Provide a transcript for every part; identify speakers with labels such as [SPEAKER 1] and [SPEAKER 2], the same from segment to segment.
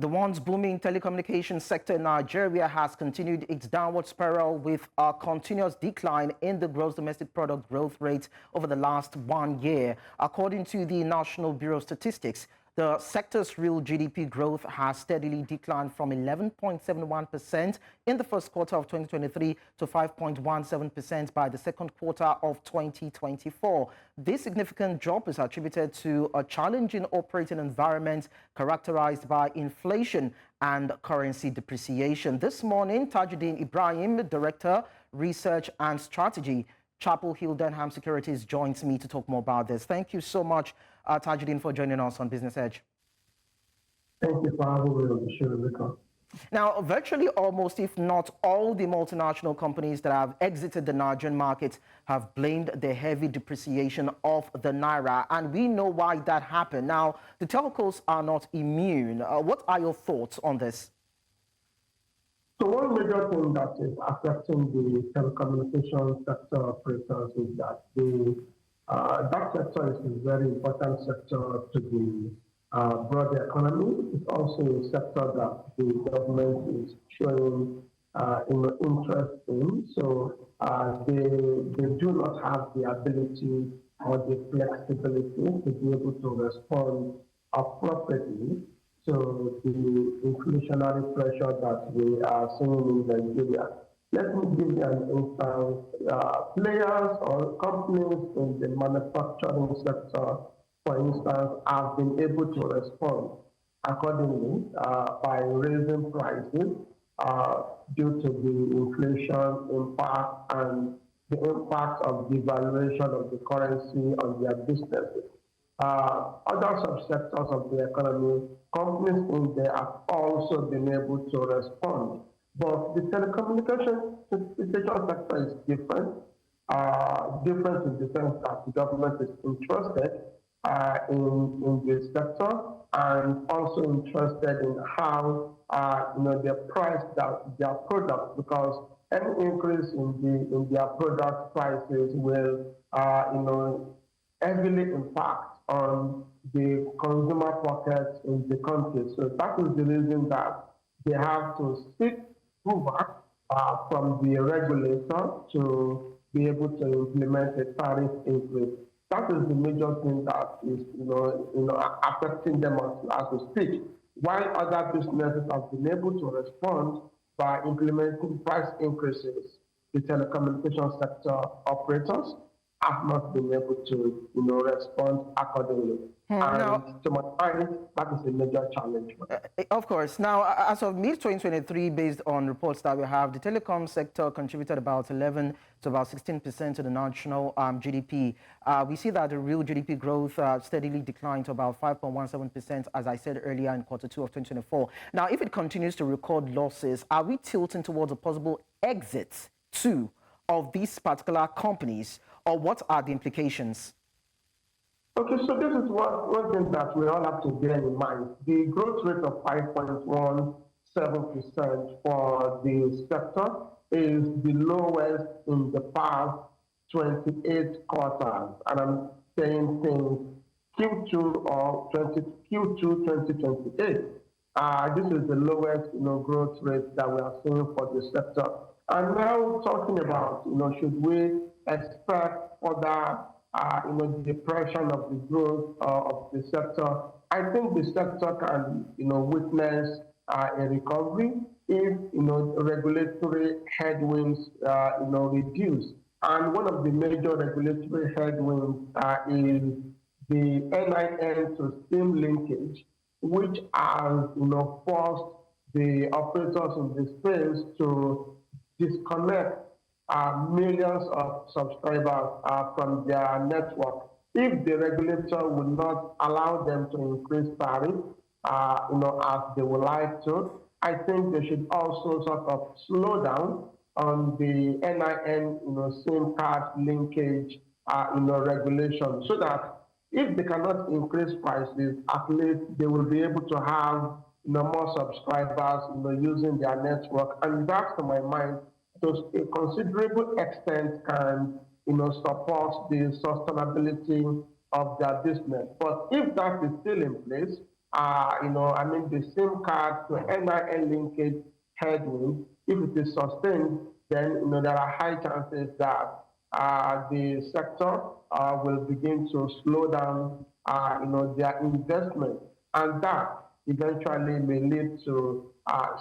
[SPEAKER 1] The once booming telecommunications sector in Nigeria has continued its downward spiral with a continuous decline in the gross domestic product growth rate over the last 1 year. According to the National Bureau of Statistics, the sector's real GDP growth has steadily declined from 11.71% in the first quarter of 2023 to 5.17% by the second quarter of 2024. This significant drop is attributed to a challenging operating environment characterized by inflation and currency depreciation. This morning, Tajudeen Ibrahim, Director, Research and Strategy, Chapel Hill Denham Securities, joins me to talk more about this. Thank you so much, Tajudeen, for joining us on Business Edge.
[SPEAKER 2] Thank you for having me on the show, Rico.
[SPEAKER 1] Now, virtually almost, if not all, the multinational companies that have exited the Nigerian market have blamed the heavy depreciation of the naira, and we know why that happened. Now, the telcos are not immune. What are your thoughts on this?
[SPEAKER 2] So one major thing that is affecting the telecommunications sector operators is that that sector is a very important sector to the broader economy. It's also a sector that the government is showing interest in. So they do not have the ability or the flexibility to be able to respond appropriately to the inflationary pressure that we are seeing in Nigeria. Let me give you an instance. Players or companies in the manufacturing sector, for instance, have been able to respond accordingly by raising prices due to the inflation impact and the impact of devaluation of the currency on their businesses. Other subsectors of the economy, companies in there have also been able to respond. But the telecommunications sector is different. Different in the sense that the government is interested in this sector and also interested in how they price their products, because any increase in their product prices will heavily impact on the consumer pockets in the country. So that is the reason that they have to seek approval from the regulator to be able to implement a tariff increase. That is the major thing that is affecting them as we speak. While other businesses have been able to respond by implementing price increases, the telecommunications sector operators have not been able to respond accordingly. And to my mind, that is a major challenge.
[SPEAKER 1] Of course. Now, as of mid-2023, based on reports that we have, the telecom sector contributed about 11 to about 16% to the national GDP. We see that the real GDP growth steadily declined to about 5.17%, as I said earlier, in quarter 2 of 2024. Now, if it continues to record losses, are we tilting towards a possible exit too of these particular companies, or what are the implications?
[SPEAKER 2] Okay, so this is one thing that we all have to bear in mind. The growth rate of 5.17% for the sector is the lowest in the past 28 quarters. And I'm saying since Q2 2028. This is the lowest growth rate that we are seeing for the sector. And now talking about, should we expect further depression of the growth of the sector? I think the sector can, witness a recovery if, regulatory headwinds, reduce. And one of the major regulatory headwinds is the NIN to SIM linkage, which has, forced the operators in the space to disconnect millions of subscribers from their network. If the regulator would not allow them to increase tariff, as they would like to, I think they should also sort of slow down on the NIN, SIM card linkage, regulation, so that if they cannot increase prices, at least they will be able to have, more subscribers, using their network, and that, to my mind, to a considerable extent can, support the sustainability of their business. But if that is still in place, the SIM card to NIN linkage headwind, if it is sustained, then there are high chances that the sector will begin to slow down, their investment, and that eventually may lead to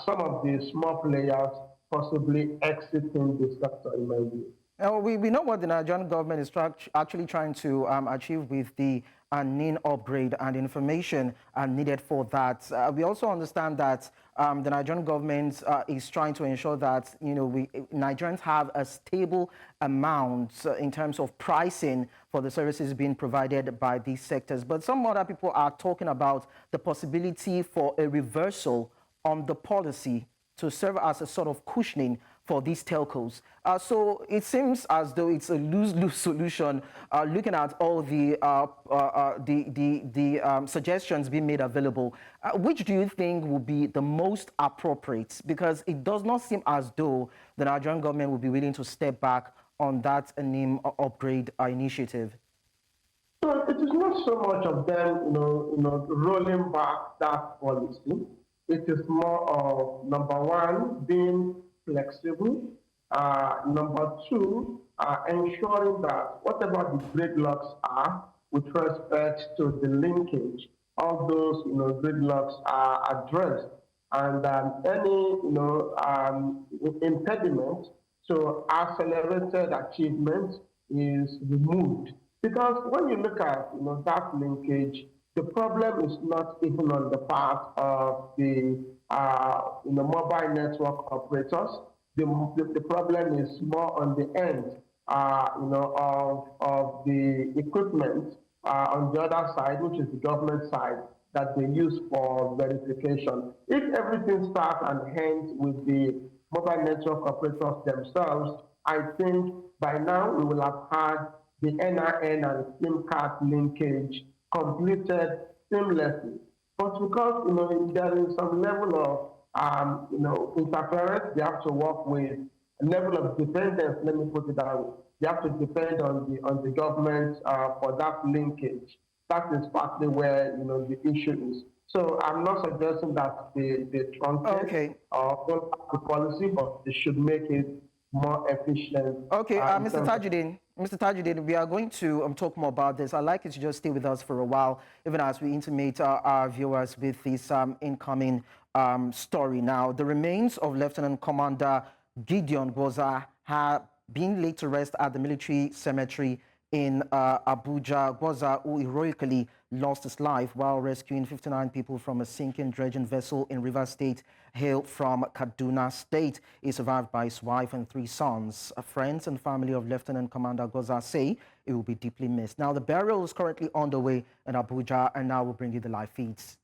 [SPEAKER 2] some of the small players possibly exiting the sector, in my view.
[SPEAKER 1] We know what the Nigerian government is actually trying to achieve with the NIN upgrade and information needed for that. We also understand that the Nigerian government is trying to ensure that Nigerians have a stable amount in terms of pricing for the services being provided by these sectors. But some other people are talking about the possibility for a reversal on the policy to serve as a sort of cushioning for these telcos. So it seems as though it's a lose-lose solution, looking at all the suggestions being made available. Which do you think will be the most appropriate? Because it does not seem as though the Nigerian government will be willing to step back on that NIM upgrade initiative.
[SPEAKER 2] So it is not so much of them, rolling back that policy. It is more of, number one, being flexible. Number two, ensuring that whatever the gridlocks are with respect to the linkage, all those gridlocks are addressed, and any impediment to accelerated achievement is removed. Because when you look at that linkage, the problem is not even on the part of the mobile network operators. The problem is more on the end of the equipment on the other side, which is the government side, that they use for verification. If everything starts and ends with the mobile network operators themselves, I think by now we will have had the NIN and SIM card linkage completed seamlessly. But because there is some level of interference, they have to work with a level of dependence. Let me put it that way. They have to depend on the government for that linkage. That is partly where the issue is. So I'm not suggesting that they truncate or the policy, but they should make it more efficient.
[SPEAKER 1] Okay, Mr. Tajudeen, we are going to talk more about this. I'd like you to just stay with us for a while, even as we intimate our viewers with this incoming story. Now, the remains of Lieutenant Commander Gideon Gwoza have been laid to rest at the military cemetery in Abuja. Gwoza, who heroically lost his life while rescuing 59 people from a sinking dredging vessel in Rivers State, hail from Kaduna State. He survived by his wife and 3 sons. Friends and family of Lieutenant Commander Gwoza say it will be deeply missed. Now, the burial is currently underway in Abuja, and now we'll bring you the live feeds.